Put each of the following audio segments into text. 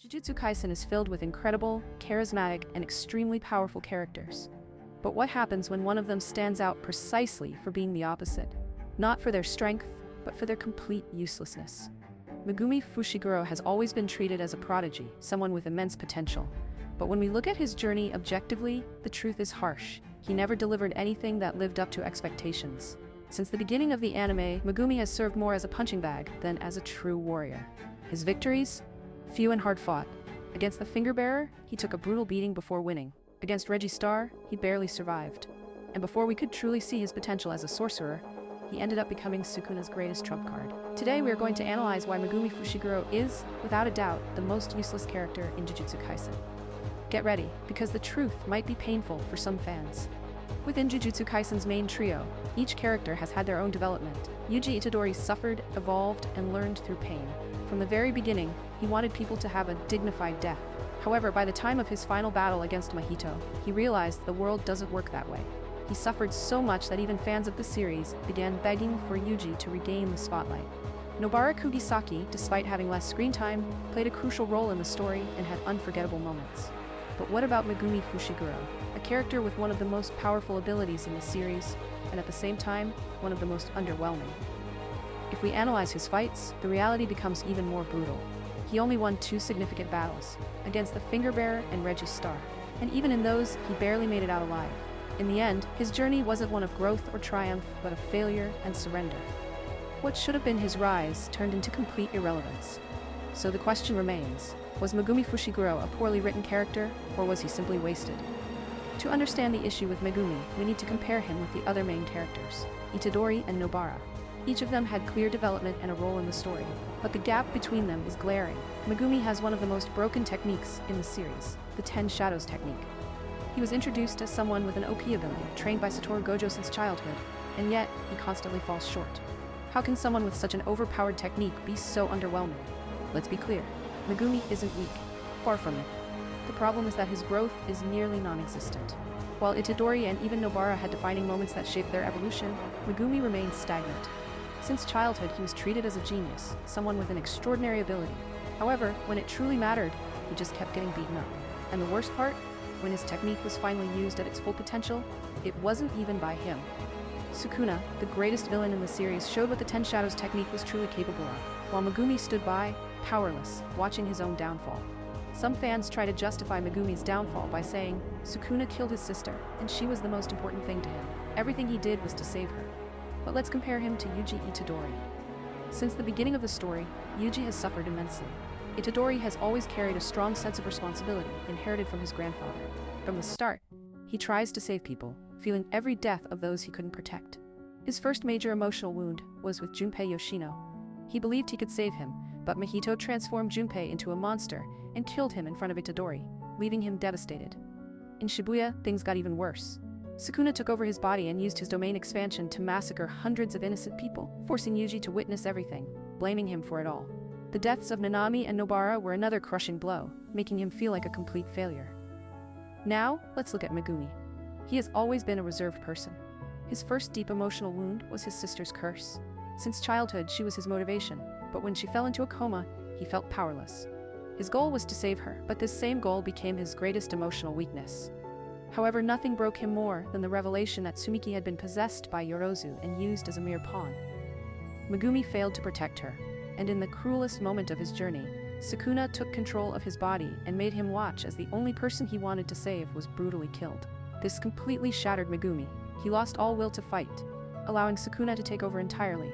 Jujutsu Kaisen is filled with incredible, charismatic, and extremely powerful characters. But what happens when one of them stands out precisely for being the opposite? Not for their strength, but for their complete uselessness. Megumi Fushiguro has always been treated as a prodigy, someone with immense potential. But when we look at his journey objectively, the truth is harsh. He never delivered anything that lived up to expectations. Since the beginning of the anime, Megumi has served more as a punching bag than as a true warrior. His victories? Few and hard-fought. Against the Finger-Bearer, he took a brutal beating before winning. Against Reggie Star, he barely survived. And before we could truly see his potential as a sorcerer, he ended up becoming Sukuna's greatest trump card. Today we are going to analyze why Megumi Fushiguro is, without a doubt, the most useless character in Jujutsu Kaisen. Get ready, because the truth might be painful for some fans. Within Jujutsu Kaisen's main trio, each character has had their own development. Yuji Itadori suffered, evolved, and learned through pain. From the very beginning, he wanted people to have a dignified death. However, by the time of his final battle against Mahito, he realized the world doesn't work that way. He suffered so much that even fans of the series began begging for Yuji to regain the spotlight. Nobara Kugisaki, despite having less screen time, played a crucial role in the story and had unforgettable moments. But what about Megumi Fushiguro, a character with one of the most powerful abilities in the series, and at the same time, one of the most underwhelming? If we analyze his fights, the reality becomes even more brutal. He only won 2 significant battles, against the Finger-Bearer and Reggie Star, and even in those, he barely made it out alive. In the end, his journey wasn't one of growth or triumph, but of failure and surrender. What should have been his rise turned into complete irrelevance. So the question remains, was Megumi Fushiguro a poorly written character, or was he simply wasted? To understand the issue with Megumi, we need to compare him with the other main characters, Itadori and Nobara. Each of them had clear development and a role in the story, but the gap between them is glaring. Megumi has one of the most broken techniques in the series, the 10 Shadows technique. He was introduced as someone with an OP ability, trained by Satoru Gojo since childhood, and yet he constantly falls short. How can someone with such an overpowered technique be so underwhelming? Let's be clear, Megumi isn't weak, far from it. The problem is that his growth is nearly non-existent. While Itadori and even Nobara had defining moments that shaped their evolution, Megumi remained stagnant. Since childhood, he was treated as a genius, someone with an extraordinary ability. However, when it truly mattered, he just kept getting beaten up. And the worst part? When his technique was finally used at its full potential, it wasn't even by him. Sukuna, the greatest villain in the series, showed what the 10 Shadows technique was truly capable of, while Megumi stood by, powerless, watching his own downfall. Some fans try to justify Megumi's downfall by saying, Sukuna killed his sister, and she was the most important thing to him. Everything he did was to save her. But let's compare him to Yuji Itadori. Since the beginning of the story, Yuji has suffered immensely. Itadori has always carried a strong sense of responsibility, inherited from his grandfather. From the start, he tries to save people, feeling every death of those he couldn't protect. His first major emotional wound was with Junpei Yoshino. He believed he could save him, but Mahito transformed Junpei into a monster and killed him in front of Itadori, leaving him devastated. In Shibuya, things got even worse. Sukuna took over his body and used his domain expansion to massacre hundreds of innocent people, forcing Yuji to witness everything, blaming him for it all. The deaths of Nanami and Nobara were another crushing blow, making him feel like a complete failure. Now, let's look at Megumi. He has always been a reserved person. His first deep emotional wound was his sister's curse. Since childhood, she was his motivation, but when she fell into a coma, he felt powerless. His goal was to save her, but this same goal became his greatest emotional weakness. However, nothing broke him more than the revelation that Sumiki had been possessed by Yorozu and used as a mere pawn. Megumi failed to protect her, and in the cruelest moment of his journey, Sukuna took control of his body and made him watch as the only person he wanted to save was brutally killed. This completely shattered Megumi. He lost all will to fight, allowing Sukuna to take over entirely.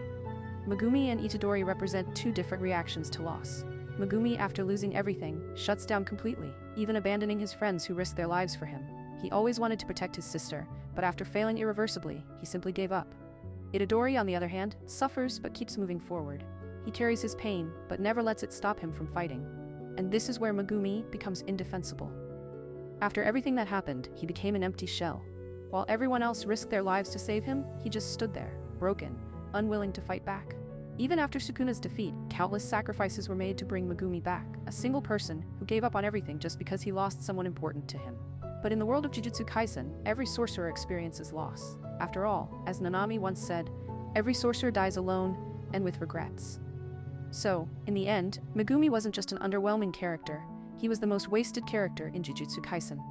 Megumi and Itadori represent 2 different reactions to loss. Megumi, after losing everything, shuts down completely, even abandoning his friends who risked their lives for him. He always wanted to protect his sister, but after failing irreversibly, he simply gave up. Itadori, on the other hand, suffers but keeps moving forward. He carries his pain, but never lets it stop him from fighting. And this is where Megumi becomes indefensible. After everything that happened, he became an empty shell. While everyone else risked their lives to save him, he just stood there, broken, unwilling to fight back. Even after Sukuna's defeat, countless sacrifices were made to bring Megumi back, a single person who gave up on everything just because he lost someone important to him. But in the world of Jujutsu Kaisen, every sorcerer experiences loss. After all, as Nanami once said, every sorcerer dies alone and with regrets. So, in the end, Megumi wasn't just an underwhelming character, He was the most wasted character in Jujutsu Kaisen.